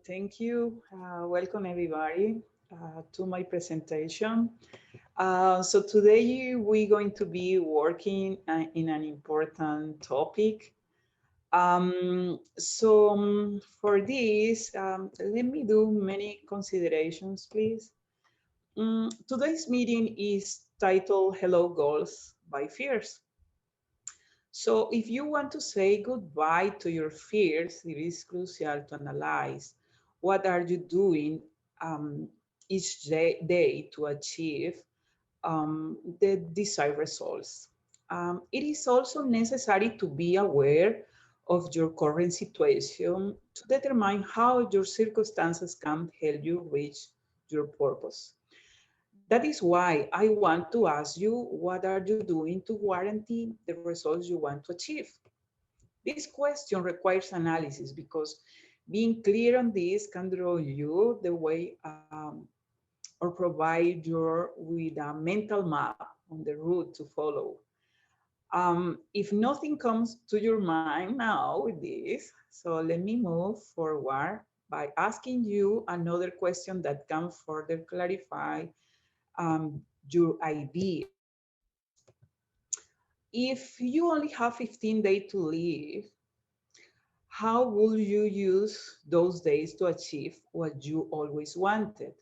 Thank you. Welcome everybody to my presentation. So today we're going to be working in an important topic. For this, let me do many considerations, please. Today's meeting is titled Hello Goals by Fears. So if you want to say goodbye to your fears, it is crucial to analyze what are you doing each day to achieve the desired results. It is also necessary to be aware of your current situation to determine how your circumstances can help you reach your purpose. That is why I want to ask you, what are you doing to guarantee the results you want to achieve? This question requires analysis because being clear on this can draw you the way or provide you with a mental map on the route to follow. If nothing comes to your mind now with this, so let me move forward by asking you another question that can further clarify your ideas. If you only have 15 days to live, how will you use those days to achieve what you always wanted?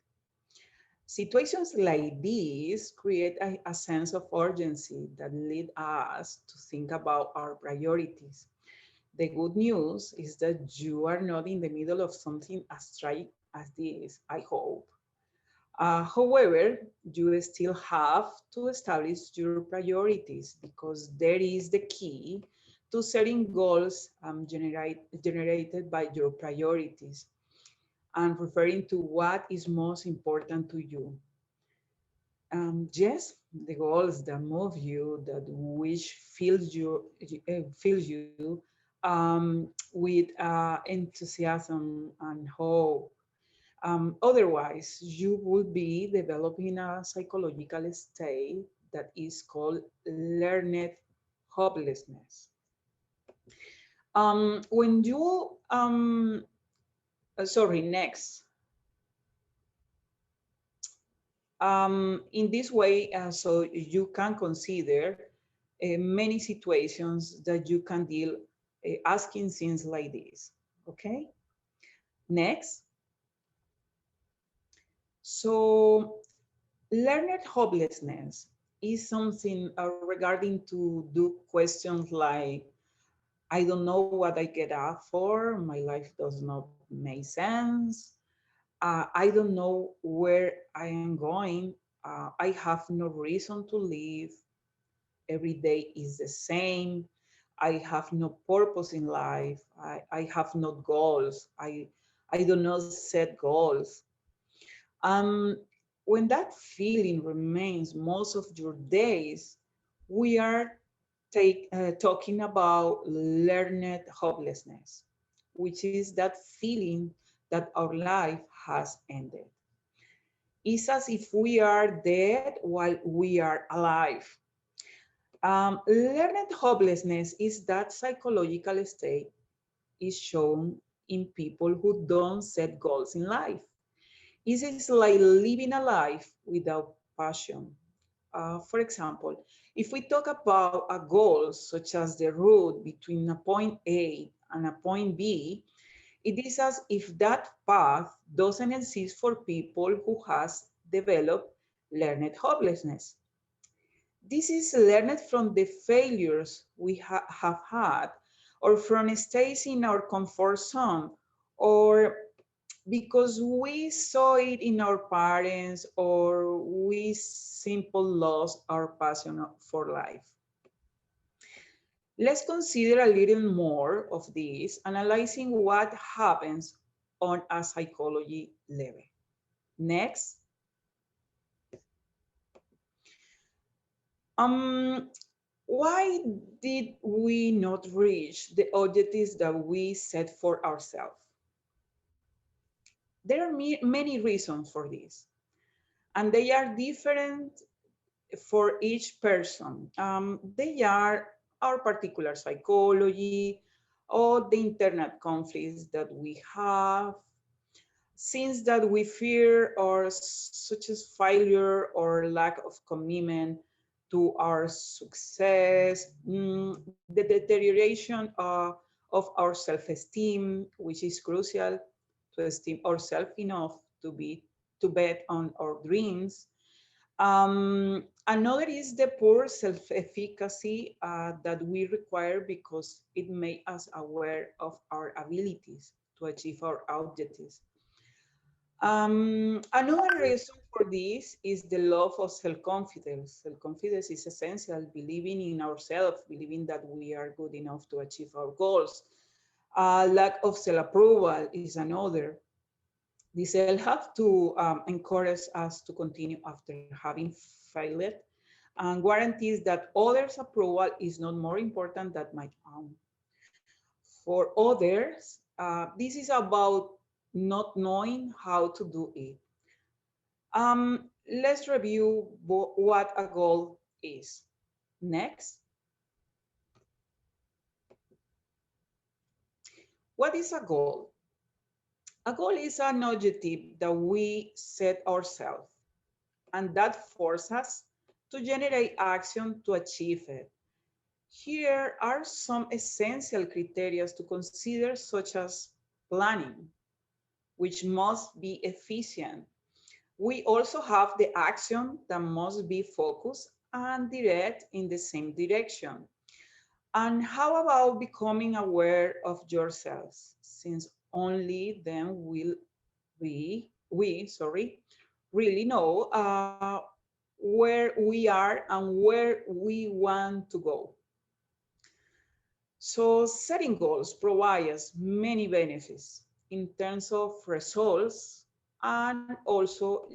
Situations like these create a sense of urgency that lead us to think about our priorities. The good news is that you are not in the middle of something as tragic as this, I hope. However, you still have to establish your priorities because there is the key to setting goals generated by your priorities and referring to what is most important to you. Yes, the goals that move you, that which fills you with enthusiasm and hope. Otherwise, you would be developing a psychological state that is called learned hopelessness. When you, sorry, next. In this way, so you can consider many situations that you can deal asking things like this. Okay, next. So learned hopelessness is something regarding to do questions like, I don't know what I get up for, my life does not make sense, I don't know where I am going, I have no reason to live, every day is the same, I have no purpose in life, I have no goals, I do not set goals. Um, when that feeling remains most of your days, we are talking about learned hopelessness, which is that feeling that our life has ended. It's as if we are dead while we are alive. Learned hopelessness is that psychological state is shown in people who don't set goals in life. It is like living a life without passion. For example, if we talk about a goal such as the route between a point A and a point B, it is as if that path doesn't exist for people who has developed learned hopelessness. This is learned from the failures we have had, or from stays in our comfort zone, or because we saw it in our parents, or we simply lost our passion for life. Let's consider a little more of this, analyzing what happens on a psychology level. Next. Um, why did we not reach the objectives that we set for ourselves? There are many reasons for this, and they are different for each person. They are our particular psychology or the internal conflicts that we have. Things that we fear are such as failure or lack of commitment to our success, the deterioration of our self-esteem, which is crucial to esteem ourselves enough to bet on our dreams. Another is the poor self-efficacy that we require because it makes us aware of our abilities to achieve our objectives. Another reason for this is the love of self-confidence. Self-confidence is essential, believing in ourselves, believing that we are good enough to achieve our goals. Lack of self-approval is another. The self have to encourage us to continue after having failed and guarantees that others' approval is not more important than my own. For others, this is about not knowing how to do it. Let's review what a goal is. Next, what is a goal? A goal is an objective that we set ourselves and that forces us to generate action to achieve it. Here are some essential criteria to consider, such as planning, which must be efficient. We also have the action that must be focused and direct in the same direction. And how about becoming aware of yourselves, since only then will we really know where we are and where we want to go. So setting goals provides many benefits in terms of results and also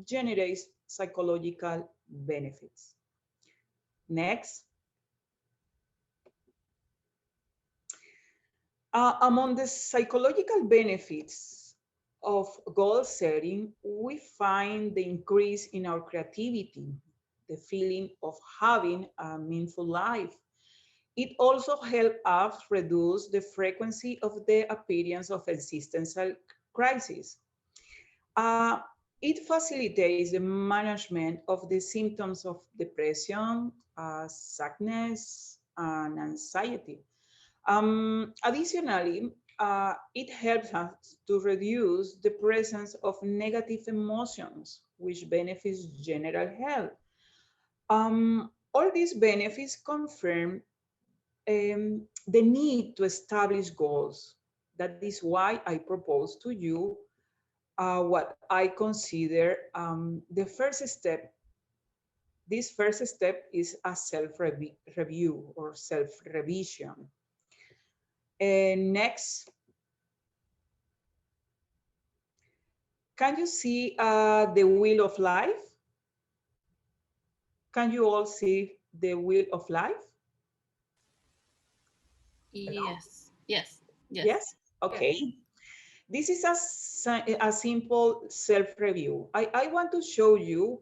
generates psychological benefits. Next, among the psychological benefits of goal setting, we find the increase in our creativity, the feeling of having a meaningful life. It also helps us reduce the frequency of the appearance of existential crises. Uh, it facilitates the management of the symptoms of depression, sadness, and anxiety. Additionally, it helps us to reduce the presence of negative emotions, which benefits general health. All these benefits confirm the need to establish goals. That is why I propose to you what I consider the first step. This first step is a self-review or self-revision. Next, can you see the wheel of life? Can you all see the wheel of life? Hello? Yes. Yes. Yes. Yes? Okay. This is a simple self-review. I want to show you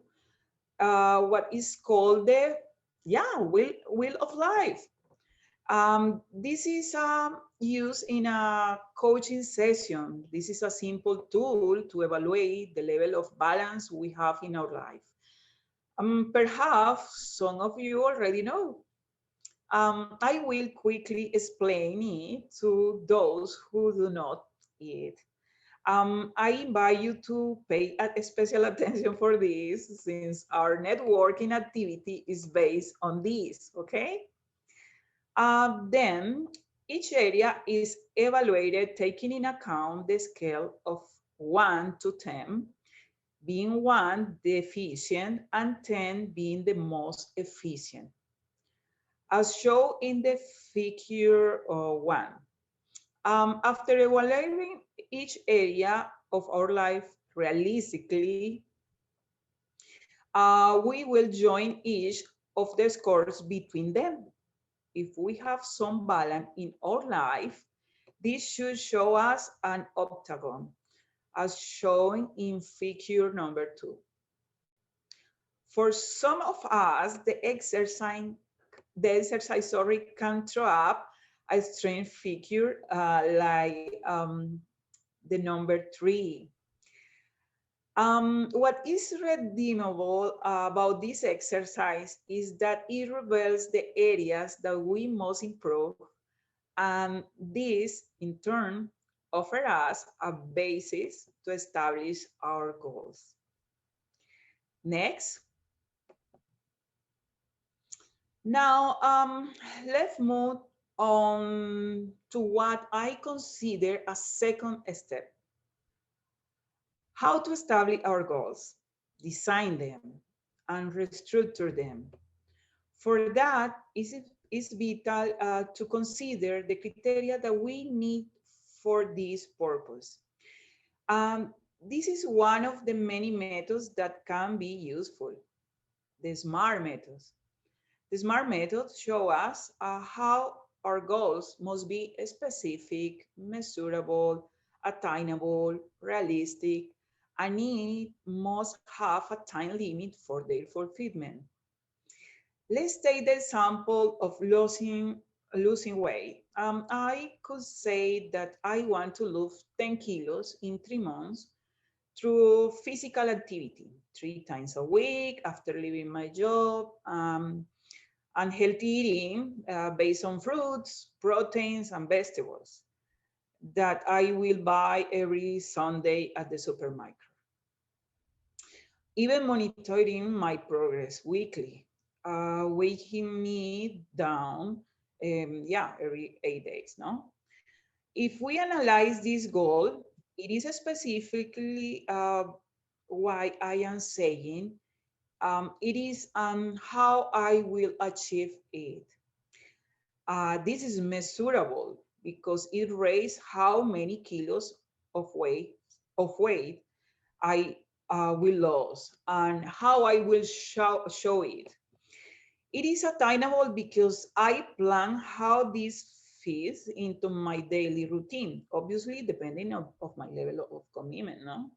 what is called the wheel of life. This is used in a coaching session. This is a simple tool to evaluate the level of balance we have in our life. Perhaps some of you already know. I will quickly explain it to those who do not yet. I invite you to pay special attention for this since our networking activity is based on this, okay? Then each area is evaluated taking in account the scale of 1 to 10, being 1 the efficient and 10 being the most efficient. As shown in the figure 1. After evaluating each area of our life realistically, we will join each of the scores between them. If we have some balance in our life, this should show us an octagon, as shown in figure number 2. For some of us, the exercise can throw up a strange figure like the number 3. What is redeemable about this exercise is that it reveals the areas that we must improve, and this, in turn, offers us a basis to establish our goals. Next. Now, let's move on to what I consider a second step: how to establish our goals, design them, and restructure them. For that, it's vital to consider the criteria that we need for this purpose. This is one of the many methods that can be useful, the SMART methods. The SMART methods show us how our goals must be specific, measurable, attainable, realistic, and it must have a time limit for their fulfillment. Let's take the example of losing weight. I could say that I want to lose 10 kilos in 3 months through physical activity, 3 times a week after leaving my job, and healthy eating based on fruits, proteins, and vegetables that I will buy every Sunday at the supermarket. Even monitoring my progress weekly, waking me down, every 8 days, no? If we analyze this goal, it is specifically why I am saying it is how I will achieve it. This is measurable because it raises how many kilos of weight I will lose and how I will show it. It is attainable because I plan how this fits into my daily routine, obviously depending of my level of commitment. No?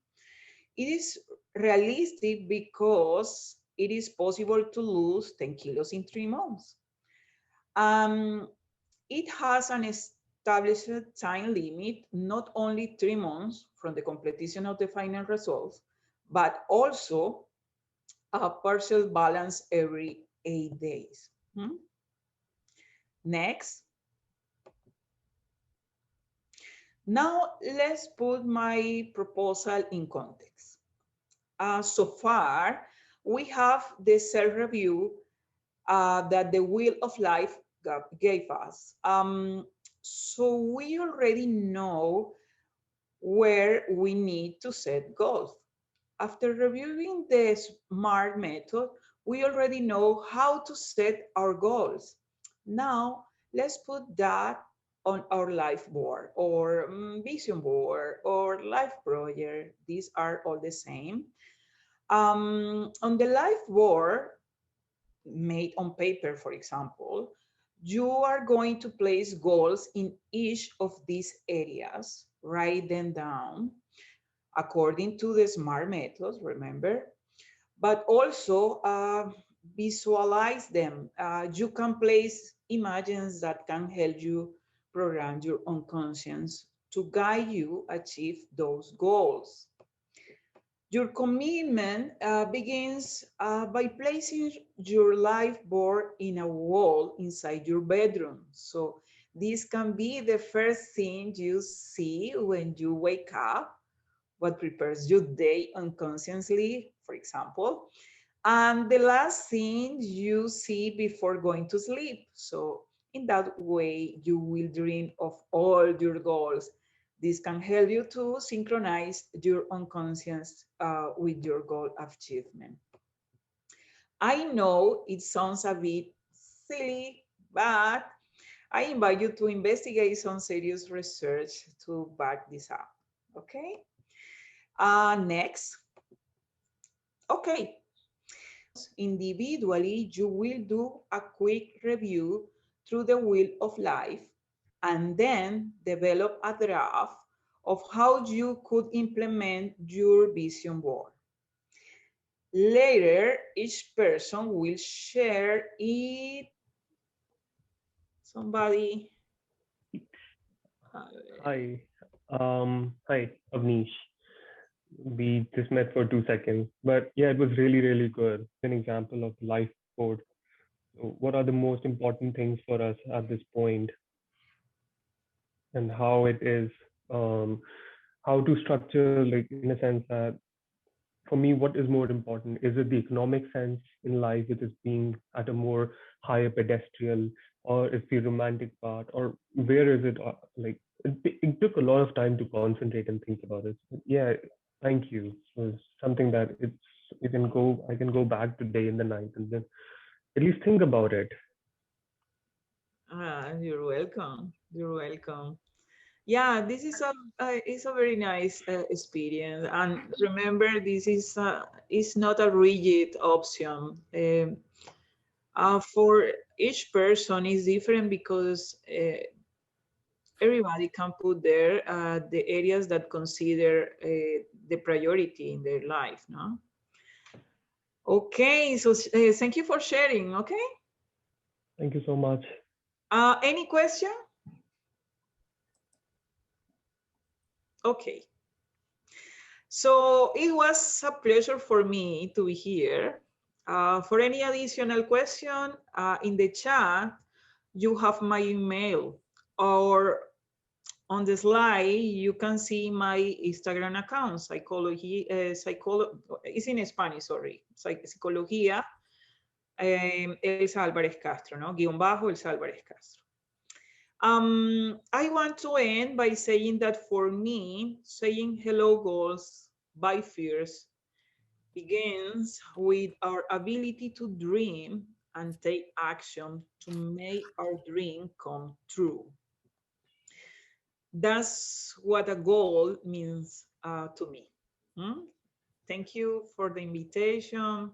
It is realistic because it is possible to lose 10 kilos in 3 months. Um, it has an established time limit, not only 3 months from the completion of the final results, but also a partial balance every 8 days. Next. Now let's put my proposal in context. So far, we have the self-review that the Wheel of Life gave us. So we already know where we need to set goals. After reviewing the SMART method, we already know how to set our goals. Now, let's put that on our life board or vision board or life project. These are all the same. On the life board, made on paper, for example, you are going to place goals in each of these areas, write them down according to the SMART methods, remember, but also visualize them. You can place images that can help you program your unconscious to guide you achieve those goals. Your commitment begins by placing your life board in a wall inside your bedroom. So this can be the first thing you see when you wake up, what prepares your day unconsciously, for example, and the last thing you see before going to sleep. So in that way, you will dream of all your goals. This can help you to synchronize your unconscious with your goal achievement. I know it sounds a bit silly, but I invite you to investigate some serious research to back this up. Okay. Next. Okay. Individually, you will do a quick review through the Wheel of Life and then develop a draft of how you could implement your vision board. Later, each person will share it. Somebody. Hi, Avnish. We just met for 2 seconds, but yeah, it was really, really good. An example of life code. So what are the most important things for us at this point, and how it is, um, how to structure, like in a sense that for me, what is more important? Is it the economic sense in life, which is being at a more higher pedestal, or is the romantic part, or where is it? Like it took a lot of time to concentrate and think about it. But yeah, thank you. It was something that I can go back today in the night and then at least think about it. You're welcome. You're welcome. Yeah, this is a very nice experience. And remember, this is not a rigid option. For each person is different because everybody can put there the areas that consider the priority in their life. No. Okay. So thank you for sharing. Okay. Thank you so much. Any question? Okay. So it was a pleasure for me to be here. For any additional question in the chat, you have my email, or on the slide you can see my Instagram account, it's in Spanish, sorry, psicología, Elsa Alvarez Castro, ¿no? Guión bajo Elsa Alvarez Castro. I want to end by saying that for me, saying hello goals by fears begins with our ability to dream and take action to make our dream come true. That's what a goal means to me. Hmm? Thank you for the invitation.